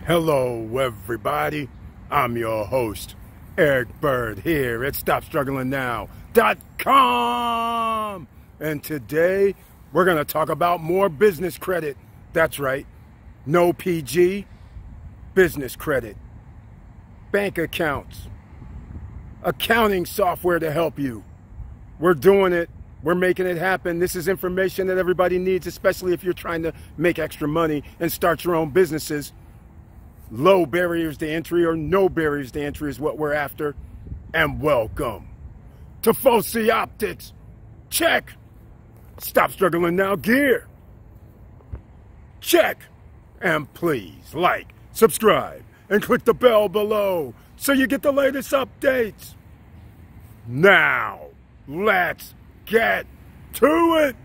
Hello, everybody. I'm your host, Eric Bird, here at StopStrugglingNow.com. And today, we're going to talk about more business credit. That's right, no PG, business credit, bank accounts, accounting software to help you. We're doing it. We're making it happen. This is information that everybody needs, especially if you're trying to make extra money and start your own businesses. Low barriers to entry or no barriers to entry is what we're after. And welcome to Foci Optics. Check. Stop Struggling Now gear. Check. And please like, subscribe, and click the bell below so you get the latest updates. Now, let's get to it.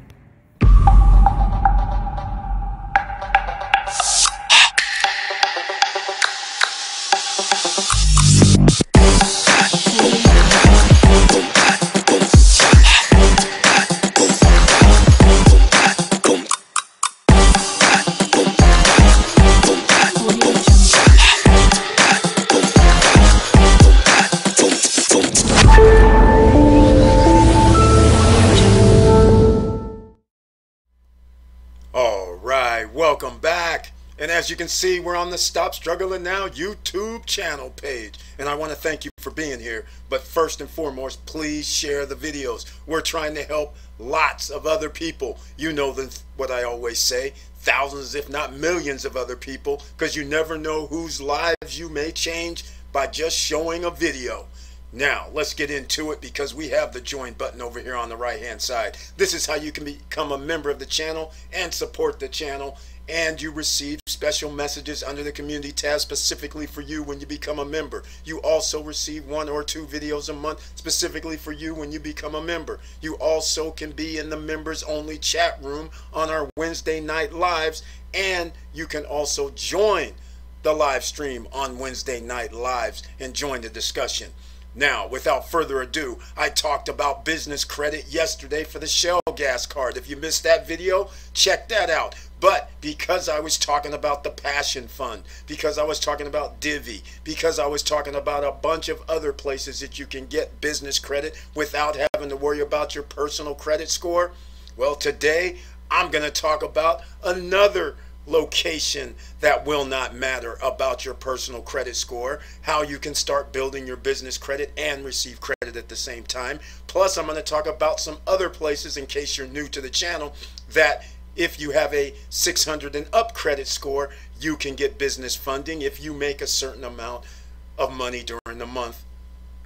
Welcome back, and as you can see, we're on the Stop Struggling Now YouTube channel page, and I want to thank you for being here. But first and foremost, please share the videos. We're trying to help lots of other people. You know what I always say, thousands if not millions of other people, because you never know whose lives you may change by just showing a video. Now, let's get into it, because we have the join button over here on the right hand side. This is how you can become a member of the channel and support the channel, and you receive special messages under the community tab specifically for you when you become a member. You also receive 1 or 2 videos a month specifically for you when you become a member. You also can be in the members only chat room on our Wednesday night lives, and you can also join the live stream on Wednesday night lives and join the discussion. Now, without further ado, I talked about business credit yesterday for the Shell gas card. If you missed that video, check that out. But because I was talking about the Passion Fund, because I was talking about Divvy, because I was talking about a bunch of other places that you can get business credit without having to worry about your personal credit score, well, today I'm going to talk about another location that will not matter about your personal credit score, how you can start building your business credit and receive credit at the same time. Plus, I'm going to talk about some other places, in case you're new to the channel, that if you have a 600 and up credit score, you can get business funding if you make a certain amount of money during the month,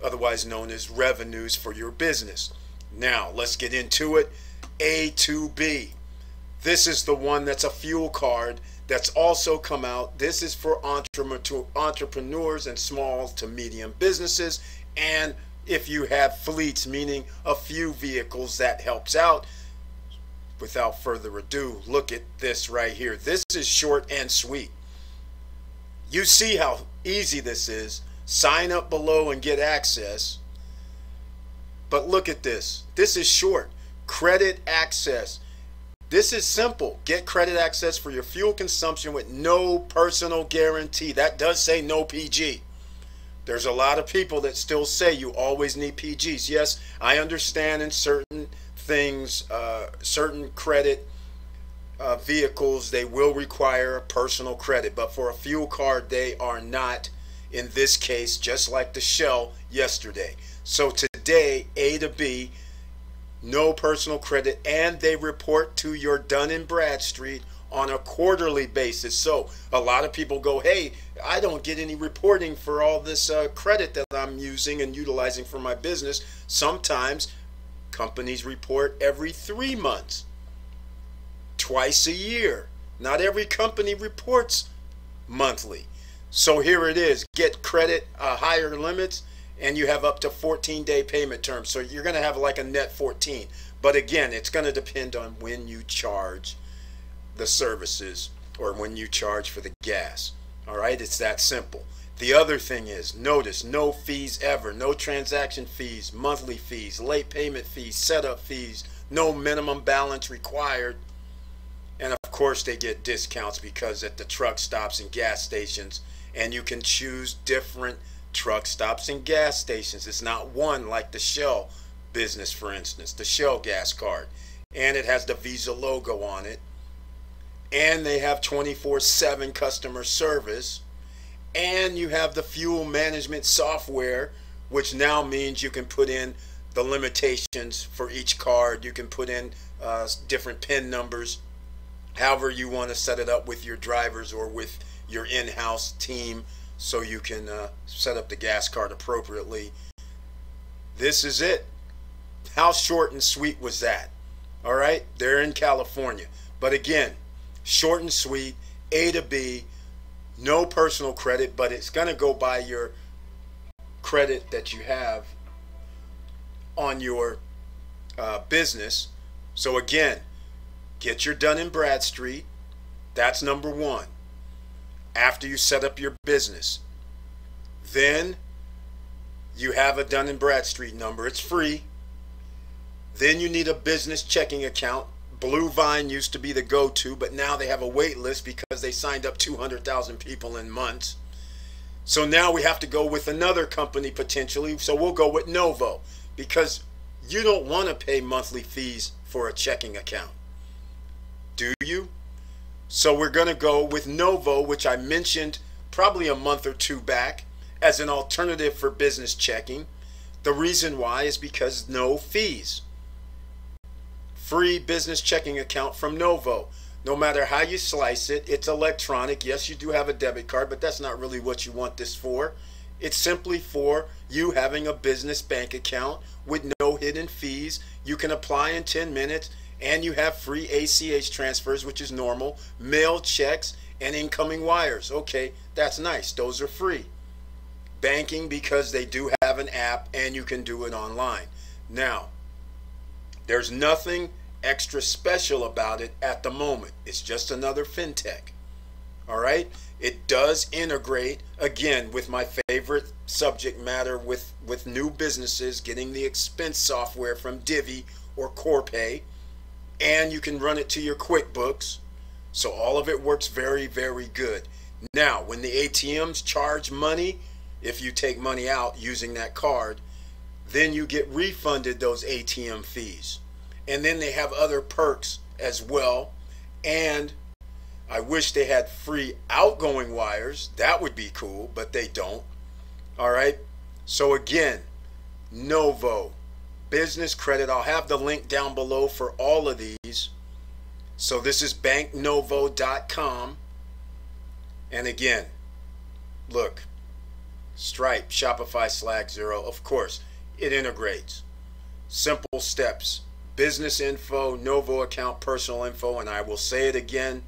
otherwise known as revenues for your business. Now, let's get into it. A to B. This is the one that's a fuel card that's also come out. This is for entrepreneurs and small to medium businesses, and if you have fleets, meaning a few vehicles, that helps out. Without further ado, look at this right here. This is short and sweet. You see how easy this is. Sign up below and get access. But look at this. This is short. Credit access. This is simple. Get credit access for your fuel consumption with no personal guarantee. That does say no PG. There's a lot of people that still say you always need PGs. Yes, I understand in certain things, certain credit vehicles, they will require personal credit. But for a fuel card, they are not, in this case, just like the Shell yesterday. So today, A to B, no personal credit, and they report to your Dun & Bradstreet on a quarterly basis. So a lot of people go, hey, I don't get any reporting for all this credit that I'm using and utilizing for my business. Sometimes companies report every 3 months, twice a year. Not every company reports monthly. So here it is. Get credit, higher limits, and you have up to 14-day payment terms. So you're going to have like a net 14. But again, it's going to depend on when you charge the services or when you charge for the gas. All right, it's that simple. The other thing is, notice, no fees ever, no transaction fees, monthly fees, late payment fees, setup fees, no minimum balance required. And of course they get discounts because at the truck stops and gas stations, and you can choose different truck stops and gas stations. It's not one like the Shell business, for instance, the Shell gas card. And it has the Visa logo on it. And they have 24/7 customer service. And you have the fuel management software, which now means you can put in the limitations for each card. You can put in different PIN numbers, however you want to set it up with your drivers or with your in-house team, so you can set up the gas card appropriately. This is it. How short and sweet was that? All right, they're in California. But again, short and sweet, A to B, no personal credit, but it's going to go by your credit that you have on your business. So again, get your Dun & Bradstreet. That's number one. After you set up your business, then you have a Dun & Bradstreet number. It's free. Then you need a business checking account. Blue Vine used to be the go-to, but now they have a wait list because they signed up 200,000 people in months. So now we have to go with another company potentially. So we'll go with Novo, because you don't want to pay monthly fees for a checking account, do you? So we're going to go with Novo, which I mentioned probably a month or two back as an alternative for business checking. The reason why is because no fees. Free business checking account from Novo. No matter how you slice it, it's electronic. Yes, you do have a debit card, but that's not really what you want this for. It's simply for you having a business bank account with no hidden fees. You can apply in 10 minutes, and you have free ACH transfers, which is normal, mail checks, and incoming wires. Okay, that's nice. Those are free. Banking, because they do have an app and you can do it online. Now, there's nothing extra special about it at the moment. It's just another fintech. All right? It does integrate, again, with my favorite subject matter with new businesses, getting the expense software from Divvy or Corpay, and you can run it to your QuickBooks. So all of it works very, very good. Now, when the ATMs charge money, if you take money out using that card, then you get refunded those ATM fees. And then they have other perks as well. And I wish they had free outgoing wires. That would be cool, but they don't. All right. So again, Novo business credit. I'll have the link down below for all of these. So this is banknovo.com. And again, look, Stripe, Shopify, Slack, Zero. Of course, it integrates. Simple steps. Business info, Novo account, personal info. And I will say it again.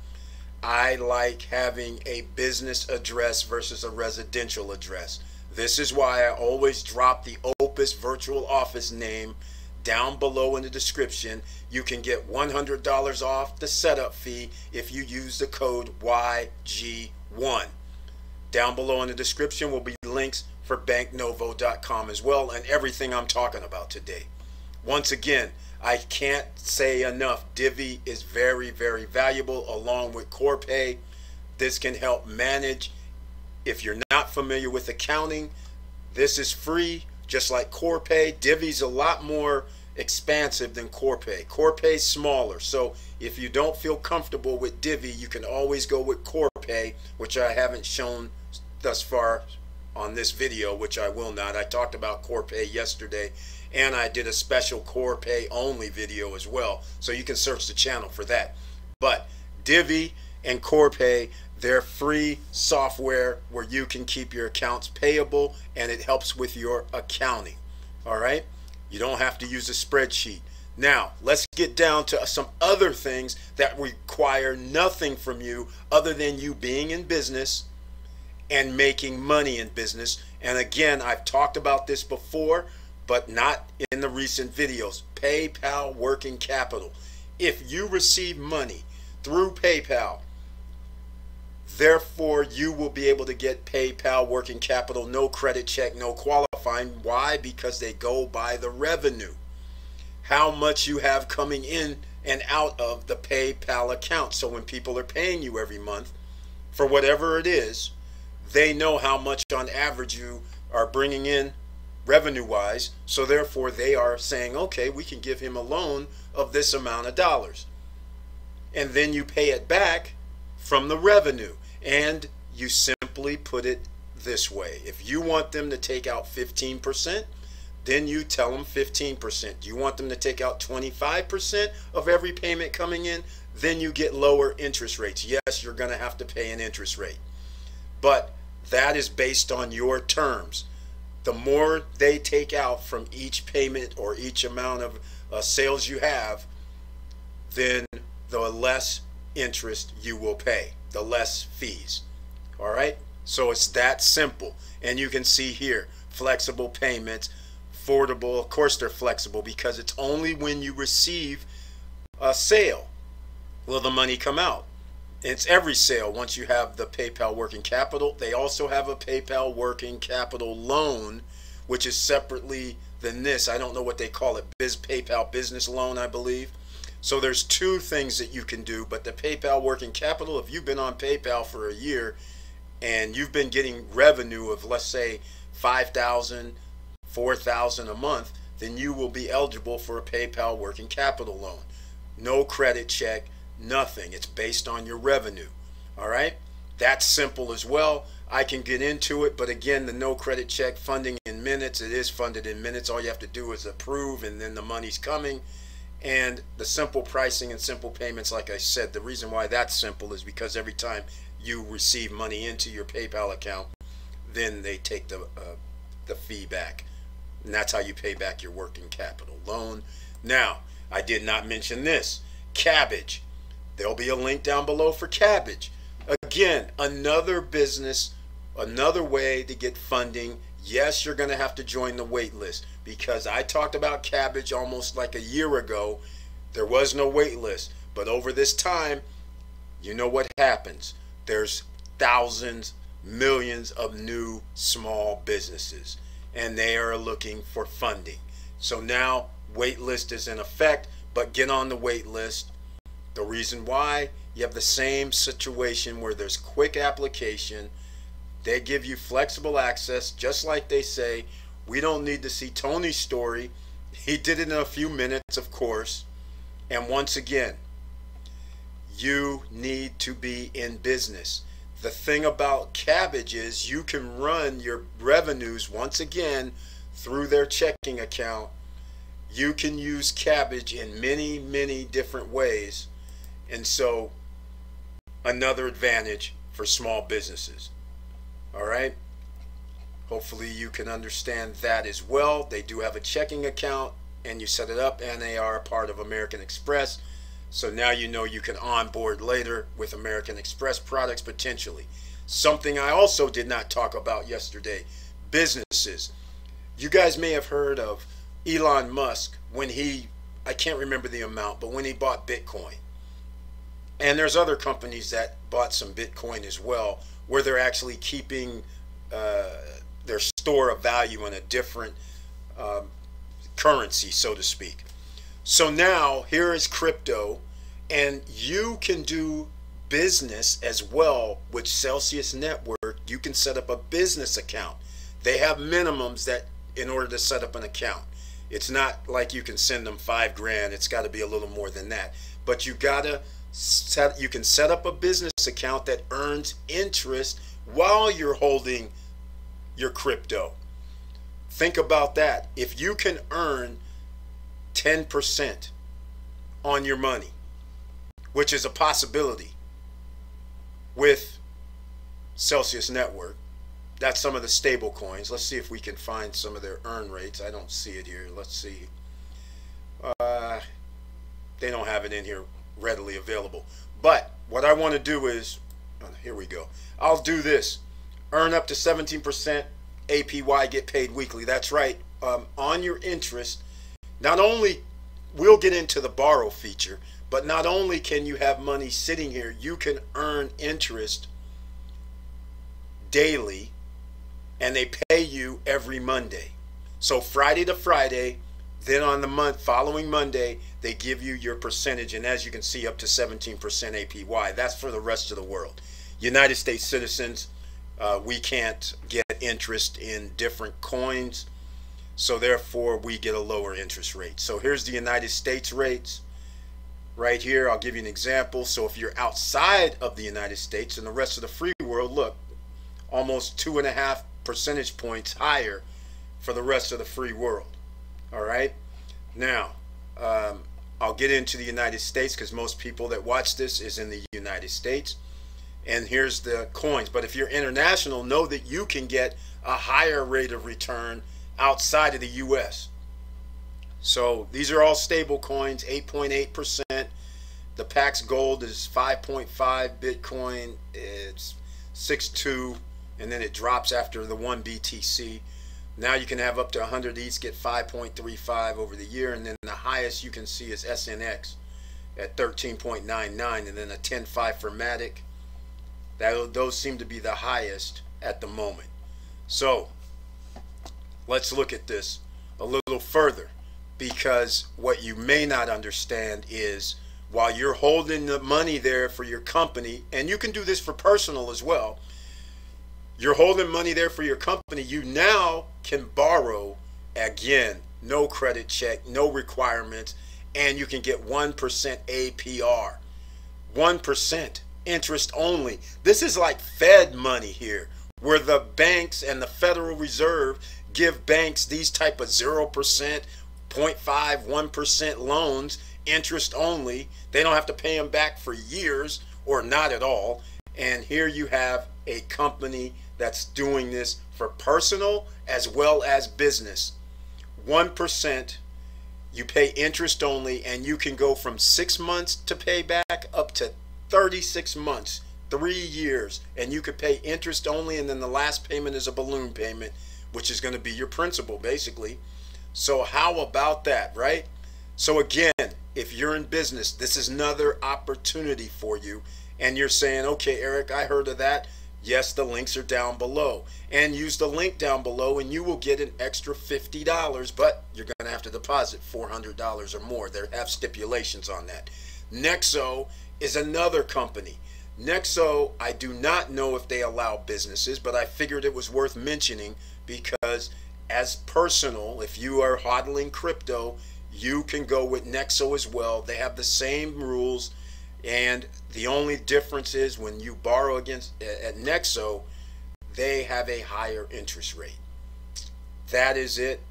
I like having a business address versus a residential address. This is why I always drop the Opus virtual office name down below in the description. You can get $100 off the setup fee if you use the code YG1. Down below in the description will be links for banknovo.com as well, and everything I'm talking about today. Once again, I can't say enough, Divvy is very, very valuable along with Corpay. This can help manage. If you're not familiar with accounting, this is free, just like Corpay. Divvy's a lot more expansive than Corpay. Corpay's smaller, so if you don't feel comfortable with Divvy, you can always go with Corpay, which I haven't shown thus far on this video, which I will not. I talked about Corpay yesterday, and I did a special Corpay only video as well, so you can search the channel for that. But Divvy and Corpay, they're free software where you can keep your accounts payable, and it helps with your accounting. All right, you don't have to use a spreadsheet. Now let's get down to some other things that require nothing from you other than you being in business and making money in business. And again, I've talked about this before, but not in the recent videos. PayPal working capital. If you receive money through PayPal, therefore you will be able to get PayPal working capital, no credit check, no qualifying. Why? Because they go by the revenue. How much you have coming in and out of the PayPal account. So when people are paying you every month for whatever it is, they know how much on average you are bringing in revenue wise. So therefore they are saying, okay, we can give him a loan of this amount of dollars. And then you pay it back from the revenue. And you simply put it this way. If you want them to take out 15%, then you tell them 15%. Do you want them to take out 25% of every payment coming in? Then you get lower interest rates. Yes, you're going to have to pay an interest rate, but that is based on your terms. The more they take out from each payment or each amount of sales you have, then the less interest you will pay, the less fees. All right, so it's that simple. And you can see here, flexible payments, affordable. Of course they're flexible because it's only when you receive a sale will the money come out. It's every sale. Once you have the PayPal working capital, they also have a PayPal working capital loan, which is separately than this. I don't know what they call it, PayPal business loan, I believe. So there's two things that you can do, but the PayPal working capital, if you've been on PayPal for a year and you've been getting revenue of, let's say, $5,000, $4,000 a month, then you will be eligible for a PayPal working capital loan. No credit check, nothing. It's based on your revenue. All right, that's simple as well. I can get into it, but again, the no credit check funding in minutes, it is funded in minutes. All you have to do is approve and then the money's coming. And the simple pricing and simple payments, like I said, the reason why that's simple is because every time you receive money into your PayPal account, then they take the fee back. And that's how you pay back your working capital loan. Now, I did not mention this. Cabbage. There'll be a link down below for Cabbage. Again, another business, another way to get funding. Yes, you're going to have to join the wait list because I talked about Cabbage almost like a year ago. There was no wait list. But over this time, you know what happens. There's thousands, millions of new small businesses, and they are looking for funding. So now wait list is in effect, but get on the wait list. The reason why, you have the same situation where there's quick application. They give you flexible access, just like they say. We don't need to see Tony's story. He did it in a few minutes, of course. And once again, you need to be in business. The thing about Cabbage is you can run your revenues once again through their checking account. You can use Cabbage in many, many different ways. And so, another advantage for small businesses. All right, hopefully you can understand that as well. They do have a checking account and you set it up, and they are a part of American Express. So now you know you can onboard later with American Express products potentially. Something I also did not talk about yesterday, businesses. You guys may have heard of Elon Musk when I can't remember the amount, but when he bought Bitcoin. And there's other companies that bought some Bitcoin as well, where they're actually keeping their store of value in a different currency, so to speak. So now here is crypto, and you can do business as well with Celsius Network. You can set up a business account. They have minimums that in order to set up an account. It's not like you can send them $5,000. It's got to be a little more than that. But you can set up a business account that earns interest while you're holding your crypto. Think about that. If you can earn 10% on your money, which is a possibility with Celsius Network, that's some of the stable coins. Let's see if we can find some of their earn rates. I don't see it here. Let's see. They don't have it in here readily available. But what I want to do is, here we go. I'll do this. Earn up to 17% APY, get paid weekly. That's right. On your interest, not only, we'll get into the borrow feature, but not only can you have money sitting here, you can earn interest daily, and they pay you every Monday. So Friday to Friday, Then on the following Monday, they give you your percentage, and as you can see, up to 17% APY. That's for the rest of the world. United States citizens, we can't get interest in different coins, so therefore we get a lower interest rate. So here's the United States rates. Right here, I'll give you an example. So if you're outside of the United States and the rest of the free world, look, almost 2.5 percentage points higher for the rest of the free world. All right. Now, I'll get into the United States because most people that watch this is in the United States. And here's the coins. But if you're international, know that you can get a higher rate of return outside of the U.S. So these are all stable coins, 8.8%. The Pax Gold is 5.5. Bitcoin, it's 6.2, and then it drops after the 1 BTC. Now you can have up to 100 each, get 5.35 over the year, and then the highest you can see is SNX at 13.99, and then a 10.5 for Matic. Those seem to be the highest at the moment. So let's look at this a little further, because what you may not understand is while you're holding the money there for your company, and you can do this for personal as well, you're holding money there for your company, you now can borrow again, no credit check, no requirements, and you can get 1% APR. 1% interest only. This is like Fed money here, where the banks and the Federal Reserve give banks these type of 0%, 0.5, 1% loans, interest only. They don't have to pay them back for years or not at all. And here you have a company that's doing this for personal as well as business. 1%, you pay interest only, and you can go from 6 months to pay back up to 36 months, 3 years, and you could pay interest only, and then the last payment is a balloon payment, which is going to be your principal basically. So how about that, right? So again, if you're in business, this is another opportunity for you, and you're saying, okay, Eric, I heard of that. Yes, the links are down below, and use the link down below and you will get an extra $50, but you're going to have to deposit $400 or more. They have stipulations on that. Nexo is another company. Nexo, I do not know if they allow businesses, but I figured it was worth mentioning because as personal, if you are hodling crypto, you can go with Nexo as well. They have the same rules, and the only difference is when you borrow against at Nexo, they have a higher interest rate. That is it.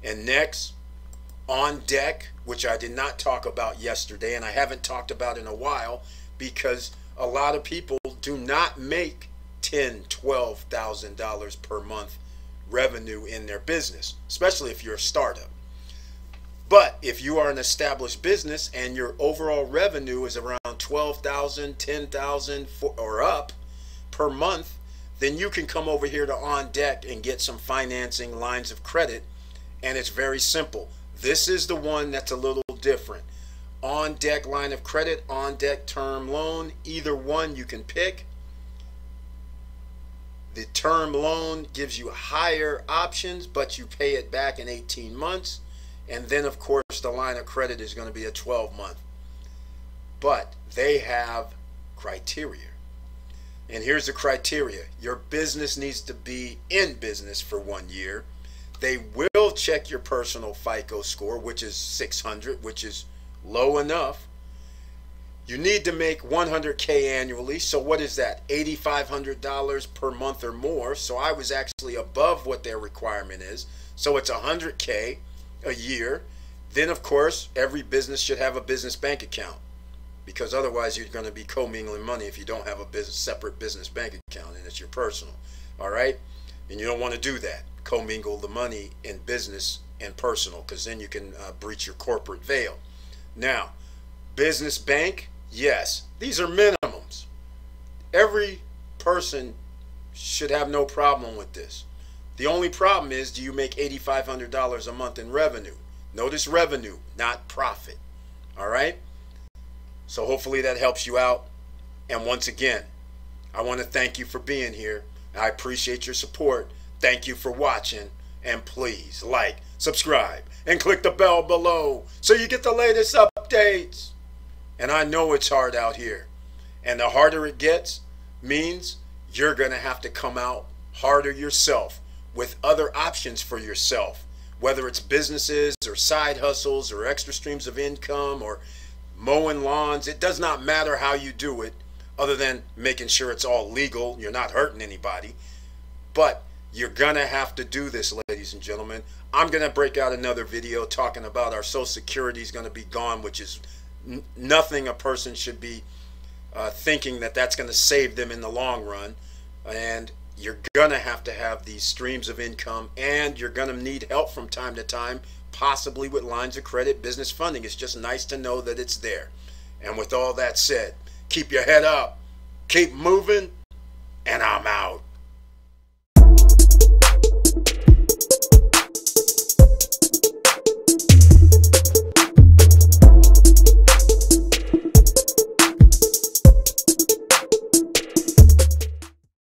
And next, OnDeck, which I did not talk about yesterday, and I haven't talked about in a while, because a lot of people do not make $10,000, $12,000 per month revenue in their business, especially if you're a startup. But if you are an established business and your overall revenue is around $12,000, $10,000 or up per month, then you can come over here to OnDeck and get some financing lines of credit, and it's very simple. This is the one that's a little different. OnDeck line of credit, OnDeck term loan, either one you can pick. The term loan gives you higher options, but you pay it back in 18 months. And then, of course, the line of credit is going to be a 12-month. But they have criteria. And here's the criteria. Your business needs to be in business for 1 year. They will check your personal FICO score, which is 600, which is low enough. You need to make 100K annually. So what is that? $8,500 per month or more. So I was actually above what their requirement is. So it's 100K a year. Then, of course, every business should have a business bank account, because otherwise you're going to be commingling money if you don't have a separate business bank account and it's your personal. All right? And you don't want to do that. Commingle the money in business and personal, because then you can breach your corporate veil. Now, business bank, yes, these are minimums. Every person should have no problem with this. The only problem is, do you make $8,500 a month in revenue? Notice revenue, not profit. All right? So hopefully that helps you out. And once again, I want to thank you for being here. I appreciate your support. Thank you for watching. And please like, subscribe, and click the bell below so you get the latest updates. And I know it's hard out here. And the harder it gets means you're going to have to come out harder yourself with other options for yourself, whether it's businesses or side hustles or extra streams of income or mowing lawns. It does not matter how you do it, other than making sure it's all legal, you're not hurting anybody. But you're gonna have to do this, ladies and gentlemen. I'm gonna break out another video talking about our Social Security is gonna be gone, which is nothing a person should be thinking that that's gonna save them in the long run. And you're gonna have to have these streams of income, and you're gonna need help from time to time, possibly with lines of credit, business funding. It's just nice to know that it's there. And with all that said, keep your head up, keep moving, and I'm out.